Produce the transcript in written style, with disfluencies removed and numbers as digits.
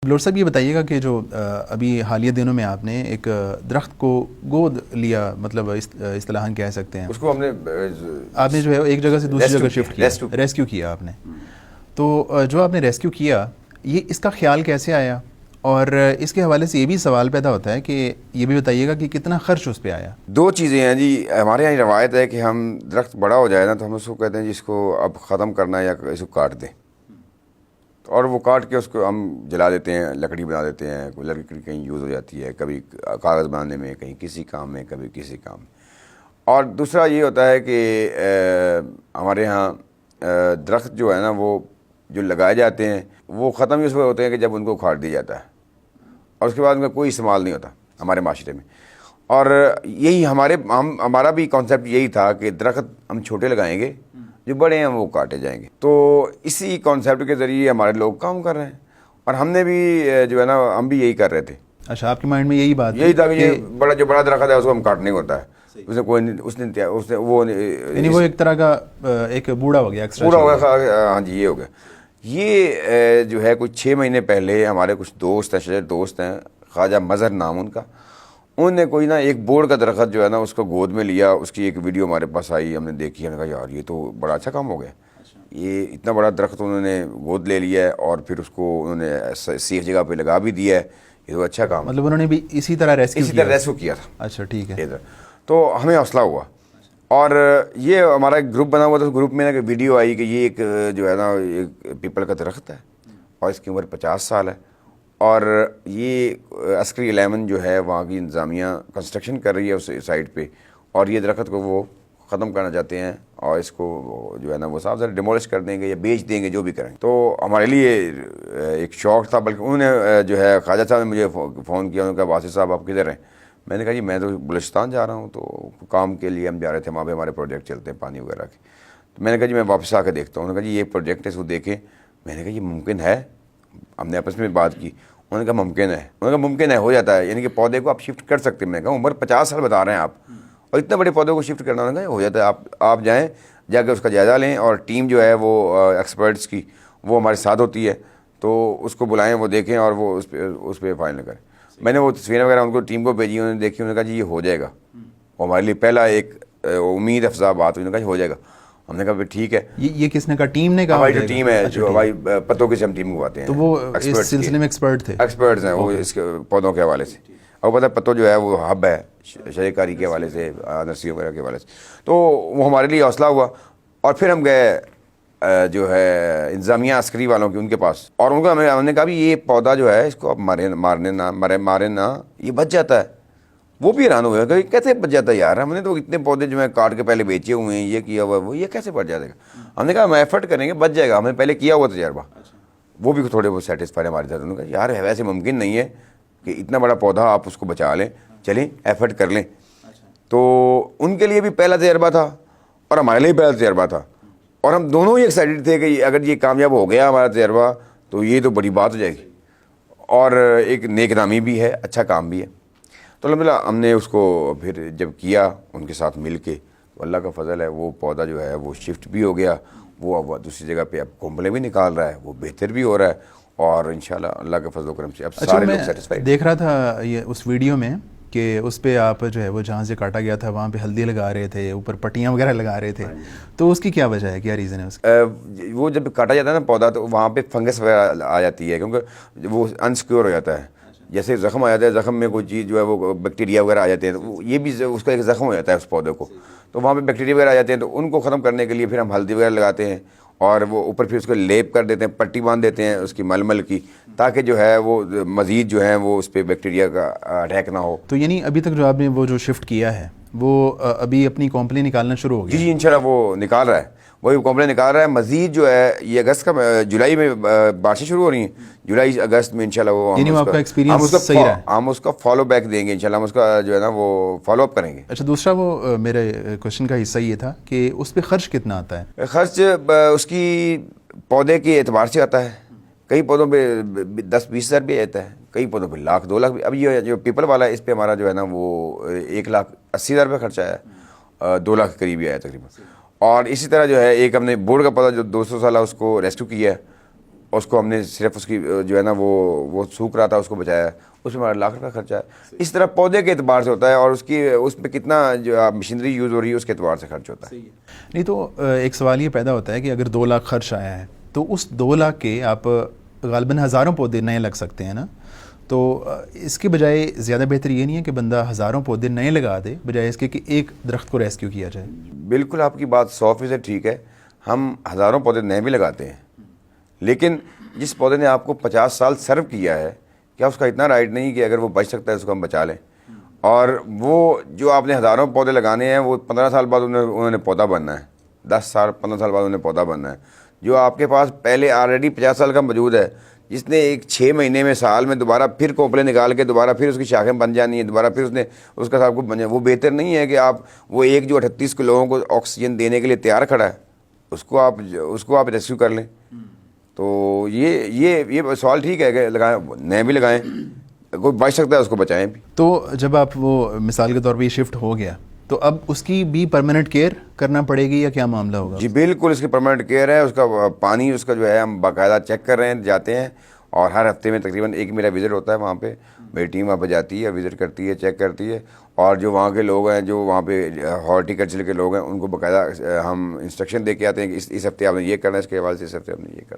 بلور صاحب یہ بتائیے گا کہ جو ابھی حالیہ دنوں میں آپ نے ایک درخت کو گود لیا، مطلب اصطلاحاً کہہ سکتے ہیں اس کو ہم نے آپ نے جو ہے ایک جگہ سے دوسری جگہ شفٹ کیا، ریسکیو کیا آپ نے. تو جو آپ نے ریسکیو کیا، یہ اس کا خیال کیسے آیا؟ اور اس کے حوالے سے یہ بھی سوال پیدا ہوتا ہے کہ یہ بھی بتائیے گا کہ کتنا خرچ اس پہ آیا. دو چیزیں ہیں جی. ہمارے یہاں روایت ہے کہ ہم درخت بڑا ہو جائے نا تو ہم اس کو کہتے ہیں جی اس کو اب ختم کرنا ہے یا اس کو کاٹ دیں، اور وہ کاٹ کے اس کو ہم جلا دیتے ہیں، لکڑی بنا دیتے ہیں. کوئی لکڑی کہیں یوز ہو جاتی ہے، کبھی کاغذ بنانے میں، کہیں کسی کام میں، کبھی کسی کام میں. اور دوسرا یہ ہوتا ہے کہ ہمارے ہاں درخت جو ہے نا وہ جو لگائے جاتے ہیں وہ ختم اس وقت ہوتے ہیں کہ جب ان کو کاٹ دیا جاتا ہے، اور اس کے بعد ان کا کوئی استعمال نہیں ہوتا ہمارے معاشرے میں. اور یہی ہمارا بھی کانسیپٹ یہی تھا کہ درخت ہم چھوٹے لگائیں گے، جو بڑے ہیں وہ کاٹے جائیں گے. تو اسی کانسیپٹ کے ذریعے ہمارے لوگ کام کر رہے ہیں، اور ہم نے بھی جو ہے نا ہم بھی یہی کر رہے تھے. اچھا، آپ کے مائنڈ میں یہی بات یہی تھا کہ یہ جو بڑا درخت ہے اس کو ہم کاٹنے کو ہوتا ہے. اس نے کوئی وہ یعنی وہ ایک طرح کا ایک بوڑھا ہو گیا، پورا ہو گیا. ہاں جی، یہ ہو گیا. یہ جو ہے کچھ 6 مہینے پہلے ہمارے کچھ دوست ہیں، شجر دوست ہیں، خواجہ مظہر نام ان کا، انہوں نے کوئی نا ایک بورڈ کا درخت جو ہے نا اس کو گود میں لیا. اس کی ایک ویڈیو ہمارے پاس آئی، ہم نے دیکھی، ہم نے کہا یار یہ تو بڑا اچھا کام ہو گیا. یہ اتنا بڑا درخت انہوں نے گود لے لیا ہے اور پھر اس کو انہوں نے سیف جگہ پہ لگا بھی دیا ہے. یہ تو اچھا کام، مطلب انہوں نے بھی اسی طرح ریسکیو کیا تھا. اچھا ٹھیک ہے. تو ہمیں حوصلہ ہوا، اور یہ ہمارا ایک گروپ بنا ہوا تھا. اس گروپ میں نا کہ ویڈیو آئی کہ یہ ایک جو ہے نا ایک پیپل کا درخت ہے اور اس کی عمر 50 سال ہے، اور یہ عسکری 11 جو ہے وہاں کی انتظامیہ کنسٹرکشن کر رہی ہے اس سائٹ پہ، اور یہ درخت کو وہ ختم کرنا چاہتے ہیں، اور اس کو جو ہے نا وہ صاف ذرا ڈیمولش کر دیں گے یا بیچ دیں گے، جو بھی کریں. تو ہمارے لیے ایک شوق تھا. بلکہ انہوں نے جو ہے خواجہ صاحب نے مجھے فون کیا، انہوں نے کہا واسف صاحب آپ کدھر ہیں؟ میں نے کہا جی میں تو بلوچستان جا رہا ہوں، تو کام کے لیے ہم جا رہے تھے، وہاں پہ ہمارے پروجیکٹ چلتے ہیں پانی وغیرہ کے. تو میں نے کہا جی میں واپس آ کے دیکھتا ہوں. انہوں نے کہا جی یہ پروجیکٹ ہے، اس کو دیکھیں. میں نے کہا یہ ممکن ہے؟ ہم نے آپس میں بات کی. انہوں نے کہا ممکن ہے. انہوں نے کہا ممکن ہے، ہو جاتا ہے، یعنی کہ پودے کو آپ شفٹ کر سکتے ہیں. میں نے کہا عمر 50 سال بتا رہے ہیں آپ، اور اتنے بڑے پودے کو شفٹ کرنا. انہوں نے کہا ہو جاتا ہے، آپ جائیں، جا کے اس کا جائزہ لیں، اور ٹیم جو ہے وہ ایکسپرٹس کی وہ ہمارے ساتھ ہوتی ہے، تو اس کو بلائیں، وہ دیکھیں اور وہ اس پہ فائنل کریں. میں نے وہ تصویریں وغیرہ ان کو ٹیم کو بھیجی، انہوں نے دیکھی، انہوں نے کہا جی یہ ہو جائے گا. اور ہمارے لیے پہلا ایک امید افزا بات ہوئی. انہوں نے کہا ہو جائے گا. ہم نے کہا ٹھیک ہے. یہ کس نے کہا؟ ٹیم نے کہا؟ ہماری جو ٹیم ہے، جو ہماری پتوں کی سے ہم ٹیم کو آتے ہیں، تو وہ اس سلسلے میں ایکسپرٹس ہیں، وہ اس پودوں کے حوالے سے. اور پتہ پتوں جو ہے وہ ہب ہے شجر کاری کے حوالے سے، نرسری وغیرہ کے حوالے سے. تو وہ ہمارے لیے حوصلہ ہوا. اور پھر ہم گئے جو ہے انتظامیہ عسکری والوں کی، ان کے پاس، اور ان کو ہم نے کہا بھی یہ پودا جو ہے اس کو آپ مارے نہ، یہ بچ جاتا ہے. وہ بھی حیران ہوئے کہ کیسے بچ جاتا ہے یار، ہم نے تو اتنے پودے جو ہیں کاٹ کے پہلے بیچے ہوئے ہیں، یہ کیا ہوا ہے، وہ یہ کیسے بچ جائے گا؟ ہم نے کہا ہم ایفرٹ کریں گے، بچ جائے گا. ہم نے پہلے کیا ہوا تجربہ. وہ بھی تھوڑے بہت سیٹسفائی ہمارے ساتھ. انہوں نے کہا یار ویسے ممکن نہیں ہے کہ اتنا بڑا پودا آپ اس کو بچا لیں، چلیں ایفرٹ کر لیں. تو ان کے لیے بھی پہلا تجربہ تھا اور ہمارے لیے پہلا تجربہ تھا، اور ہم دونوں ہی ایکسائٹیڈ تھے کہ اگر یہ کامیاب ہو گیا ہمارا تجربہ تو یہ تو بڑی بات ہو جائے گی، اور ایک نیک نامی بھی ہے، اچھا کام بھی ہے. تو الحمدللہ ہم نے اس کو پھر جب کیا ان کے ساتھ مل کے، تو اللہ کا فضل ہے وہ پودا جو ہے وہ شفٹ بھی ہو گیا. وہ اب دوسری جگہ پہ اب کمبلیں بھی نکال رہا ہے، وہ بہتر بھی ہو رہا ہے، اور انشاءاللہ اللہ کے فضل و کرم سے اب سارے لوگ سیٹسفائی. دیکھ رہا تھا یہ اس ویڈیو میں کہ اس پہ آپ جو ہے وہ جہاں سے کاٹا گیا تھا وہاں پہ ہلدی لگا رہے تھے، اوپر پٹیاں وغیرہ لگا رہے تھے. تو اس کی کیا وجہ ہے، کیا ریزن ہے اس کا؟ وہ جب کاٹا جاتا ہے نا پودا تو وہاں پہ فنگس وغیرہ آ جاتی ہے، کیونکہ وہ انسیکیور ہو جاتا ہے. جیسے زخم آ جاتا ہے، زخم میں کوئی چیز جو ہے وہ بیکٹیریا وغیرہ آ جاتے ہیں، تو یہ بھی اس کا ایک زخم ہو جاتا ہے اس پودے کو. تو وہاں پہ بیکٹیریا وغیرہ آ جاتے ہیں، تو ان کو ختم کرنے کے لیے پھر ہم ہلدی وغیرہ لگاتے ہیں، اور وہ اوپر پھر اس کو لیپ کر دیتے ہیں، پٹی باندھ دیتے ہیں اس کی ململ کی، تاکہ جو ہے وہ مزید جو ہے وہ اس پہ بیکٹیریا کا اٹیک نہ ہو. تو یعنی ابھی تک جو آپ نے وہ جو شفٹ کیا ہے وہ ابھی اپنی کمپنی نکالنا شروع ہو گیا؟ جی انشاءاللہ وہ نکال رہا ہے، وہی کمپنی نکال رہا ہے. مزید جو ہے یہ اگست کا، جولائی میں بارشیں شروع ہو رہی ہیں، جولائی اگست میں انشاءاللہ وہ ہم اس کا فالو بیک دیں گے انشاءاللہ. ہم اس کا جو ہے نا وہ فالو اپ کریں گے. اچھا، دوسرا وہ میرے کوشچن کا حصہ یہ تھا کہ اس پہ خرچ کتنا آتا ہے؟ خرچ اس کی پودے کے اعتبار سے آتا ہے. کئی پودوں پہ 10-20 ہزار بھی آتا ہے، کئی پودوں پہ 1,00,000-2,00,000 بھی. اب یہ جو پیپل والا ہے اس پہ ہمارا جو ہے نا وہ 1,80,000 روپے خرچہ آیا، 2,00,000 کے قریب ہی آیا تقریباً. اور اسی طرح جو ہے ایک ہم نے بورڈ کا پودا جو 200 سالہ اس کو ریسکیو کیا ہے، اس کو ہم نے صرف اس کی جو ہے نا وہ سوکھ رہا تھا اس کو بچایا ہے، اس میں ہمارا لاکھ روپے خرچہ ہے. اس طرح پودے کے اعتبار سے ہوتا ہے، اور اس پہ کتنا جو مشینری یوز ہو رہی ہے اس کے اعتبار سے خرچ ہوتا ہے. نہیں تو ایک سوال یہ پیدا ہوتا ہے کہ اگر 2 لاکھ خرچ آیا ہے تو اس 2 لاکھ کے آپ غالباً ہزاروں پودے نئے لگ سکتے ہیں نا، تو اس کے بجائے زیادہ بہتر یہ نہیں ہے کہ بندہ ہزاروں پودے نئے لگا دے بجائے اس کے کہ ایک درخت کو ریسکیو کیا جائے؟ بالکل آپ کی بات 100% ٹھیک ہے. ہم ہزاروں پودے نئے بھی لگاتے ہیں، لیکن جس پودے نے آپ کو 50 سال سرو کیا ہے، کیا اس کا اتنا رائٹ نہیں کہ اگر وہ بچ سکتا ہے اس کو ہم بچا لیں؟ اور وہ جو آپ نے ہزاروں پودے لگانے ہیں وہ 15 سال بعد انہوں نے پودا بننا ہے، 10 سال 15 سال بعد انہیں پودا بننا ہے. جو آپ کے پاس پہلے آلریڈی 50 سال کا موجود ہے، جس نے ایک 6 مہینے میں سال میں دوبارہ پھر کوپلے نکال کے دوبارہ پھر اس کی شاخیں بن جانی ہے، دوبارہ پھر اس کا سب کچھ بن جائے، وہ بہتر نہیں ہے کہ آپ وہ ایک جو 38 کو لوگوں کو آکسیجن دینے کے لیے تیار کھڑا ہے اس کو آپ ریسکیو کر لیں. تو یہ سوال ٹھیک ہے کہ لگائیں، نئے بھی لگائیں، کوئی بچ سکتا ہے اس کو بچائیں بھی. تو جب آپ وہ مثال کے طور پہ یہ شفٹ ہو گیا تو اب اس کی بھی پرماننٹ کیئر کرنا پڑے گی یا کیا معاملہ ہوگا؟ جی بالکل، اس کی پرماننٹ کیئر ہے. اس کا پانی اس کا جو ہے ہم باقاعدہ چیک کر رہے ہیں، جاتے ہیں، اور ہر ہفتے میں تقریباً ایک میرا وزٹ ہوتا ہے وہاں پہ. میری ٹیم وہاں پہ جاتی ہے، وزٹ کرتی ہے، چیک کرتی ہے، اور جو وہاں کے لوگ ہیں جو وہاں پہ ہارٹیکلچر کے لوگ ہیں ان کو باقاعدہ ہم انسٹرکشن دے کے آتے ہیں کہ اس ہفتے آپ نے یہ کرنا ہے، اس کے حوالے سے اس ہفتے آپ نے یہ کرنا ہے.